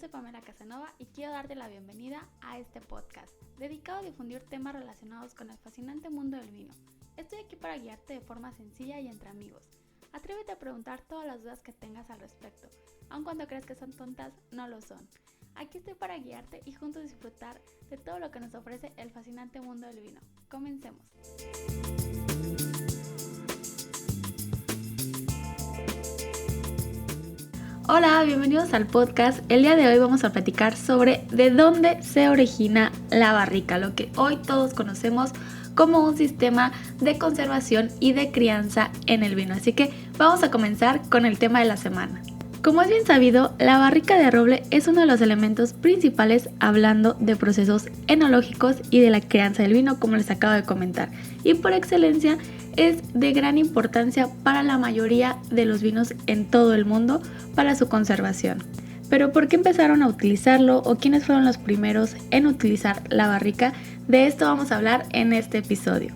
soy Pamela Casanova y quiero darte la bienvenida a este podcast, dedicado a difundir temas relacionados con el fascinante mundo del vino. Estoy aquí para guiarte de forma sencilla y entre amigos. Atrévete a preguntar todas las dudas que tengas al respecto, aun cuando creas que son tontas, no lo son. Aquí estoy para guiarte y juntos disfrutar de todo lo que nos ofrece el fascinante mundo del vino. Comencemos. Hola, bienvenidos al podcast. El día de hoy vamos a platicar sobre de dónde se origina la barrica, lo que hoy todos conocemos como un sistema de conservación y de crianza en el vino. Así que vamos a comenzar con el tema de la semana. Como es bien sabido, la barrica de roble es uno de los elementos principales hablando de procesos enológicos y de la crianza del vino, como les acabo de comentar. Y por excelencia es de gran importancia para la mayoría de los vinos en todo el mundo para su conservación. Pero ¿por qué empezaron a utilizarlo o quiénes fueron los primeros en utilizar la barrica? De esto vamos a hablar en este episodio.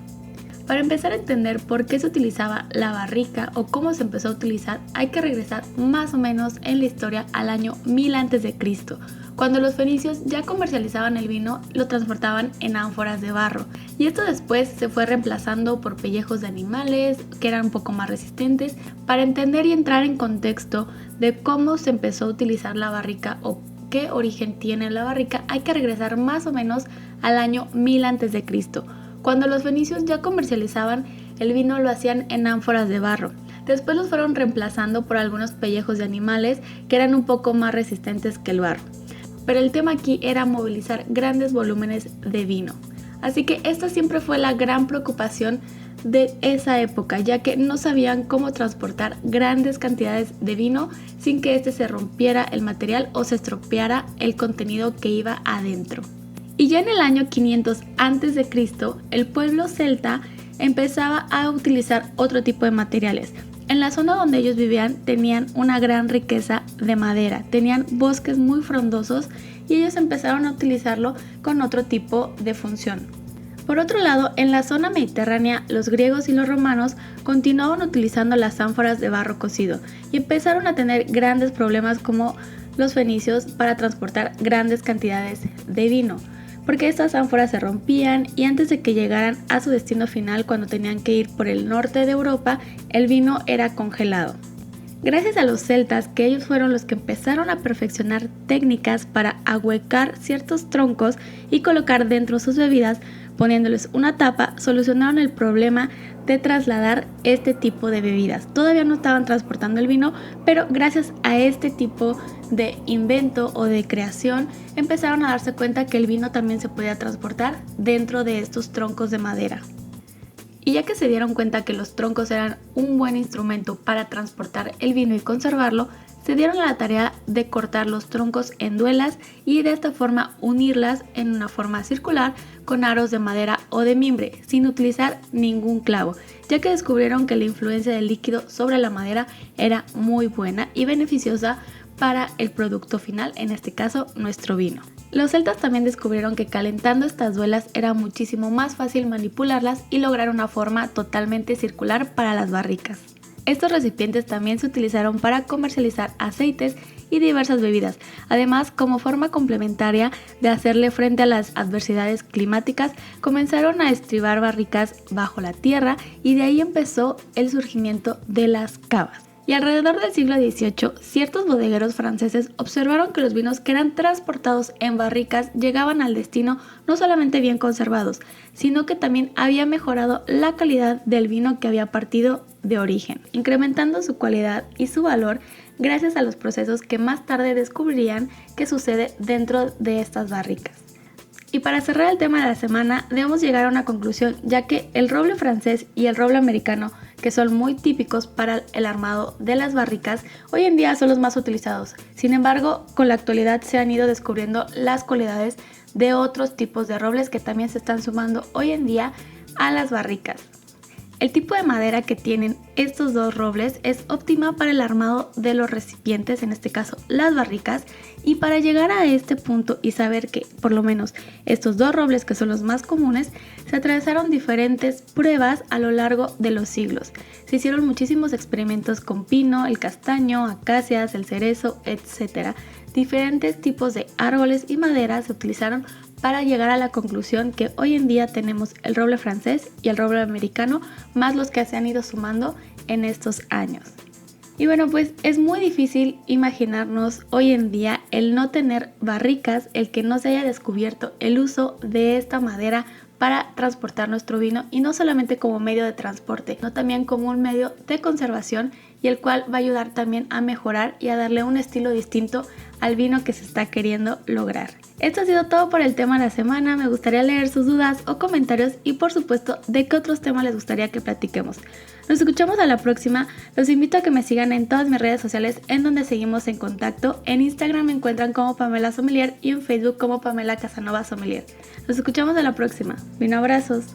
Para empezar a entender por qué se utilizaba la barrica o cómo se empezó a utilizar, hay que regresar más o menos en la historia al año 1000 a.C., cuando los fenicios ya comercializaban el vino, lo transportaban en ánforas de barro. Y esto después se fue reemplazando por pellejos de animales que eran un poco más resistentes. Para entender y entrar en contexto de cómo se empezó a utilizar la barrica o qué origen tiene la barrica, hay que regresar más o menos al año 1000 a.C., cuando los fenicios ya comercializaban el vino, lo hacían en ánforas de barro. Después los fueron reemplazando por algunos pellejos de animales que eran un poco más resistentes que el barro. Pero el tema aquí era movilizar grandes volúmenes de vino. Así que esta siempre fue la gran preocupación de esa época, ya que no sabían cómo transportar grandes cantidades de vino sin que este se rompiera el material o se estropeara el contenido que iba adentro. Y ya en el año 500 a.C., el pueblo celta empezaba a utilizar otro tipo de materiales. En la zona donde ellos vivían tenían una gran riqueza de madera, tenían bosques muy frondosos y ellos empezaron a utilizarlo con otro tipo de función. Por otro lado, en la zona mediterránea, los griegos y los romanos continuaban utilizando las ánforas de barro cocido y empezaron a tener grandes problemas como los fenicios para transportar grandes cantidades de vino, porque estas ánforas se rompían y antes de que llegaran a su destino final, cuando tenían que ir por el norte de Europa, el vino era congelado. Gracias a los celtas, que ellos fueron los que empezaron a perfeccionar técnicas para ahuecar ciertos troncos y colocar dentro sus bebidas, poniéndoles una tapa, solucionaron el problema de trasladar este tipo de bebidas. Todavía no estaban transportando el vino, pero gracias a este tipo de invento o de creación, empezaron a darse cuenta que el vino también se podía transportar dentro de estos troncos de madera. Y ya que se dieron cuenta que los troncos eran un buen instrumento para transportar el vino y conservarlo, se dieron a la tarea de cortar los troncos en duelas y de esta forma unirlas en una forma circular con aros de madera o de mimbre, sin utilizar ningún clavo, ya que descubrieron que la influencia del líquido sobre la madera era muy buena y beneficiosa para el producto final, en este caso nuestro vino. Los celtas también descubrieron que calentando estas duelas era muchísimo más fácil manipularlas y lograr una forma totalmente circular para las barricas. Estos recipientes también se utilizaron para comercializar aceites y diversas bebidas. Además, como forma complementaria de hacerle frente a las adversidades climáticas, comenzaron a estribar barricas bajo la tierra y de ahí empezó el surgimiento de las cavas. Y alrededor del siglo XVIII, ciertos bodegueros franceses observaron que los vinos que eran transportados en barricas llegaban al destino no solamente bien conservados, sino que también había mejorado la calidad del vino que había partido de origen, incrementando su cualidad y su valor gracias a los procesos que más tarde descubrirían que sucede dentro de estas barricas. Y para cerrar el tema de la semana, debemos llegar a una conclusión, ya que el roble francés y el roble americano, que son muy típicos para el armado de las barricas, hoy en día son los más utilizados. Sin embargo, con la actualidad se han ido descubriendo las cualidades de otros tipos de robles que también se están sumando hoy en día a las barricas. El tipo de madera que tienen estos dos robles es óptima para el armado de los recipientes, en este caso las barricas, y para llegar a este punto y saber que por lo menos estos dos robles, que son los más comunes, se atravesaron diferentes pruebas a lo largo de los siglos. Se hicieron muchísimos experimentos con pino, el castaño, acacias, el cerezo, etc. Diferentes tipos de árboles y madera se utilizaron para llegar a la conclusión que hoy en día tenemos el roble francés y el roble americano, más los que se han ido sumando en estos años. Y bueno, pues es muy difícil imaginarnos hoy en día el no tener barricas, el que no se haya descubierto el uso de esta madera para transportar nuestro vino, y no solamente como medio de transporte, sino también como un medio de conservación, y el cual va a ayudar también a mejorar y a darle un estilo distinto al vino que se está queriendo lograr. Esto ha sido todo por el tema de la semana. Me gustaría leer sus dudas o comentarios y por supuesto de qué otros temas les gustaría que platiquemos. Nos escuchamos a la próxima. Los invito a que me sigan en todas mis redes sociales en donde seguimos en contacto. En Instagram me encuentran como Pamela Sommelier y en Facebook como Pamela Casanova Sommelier. Nos escuchamos a la próxima. Vino abrazos.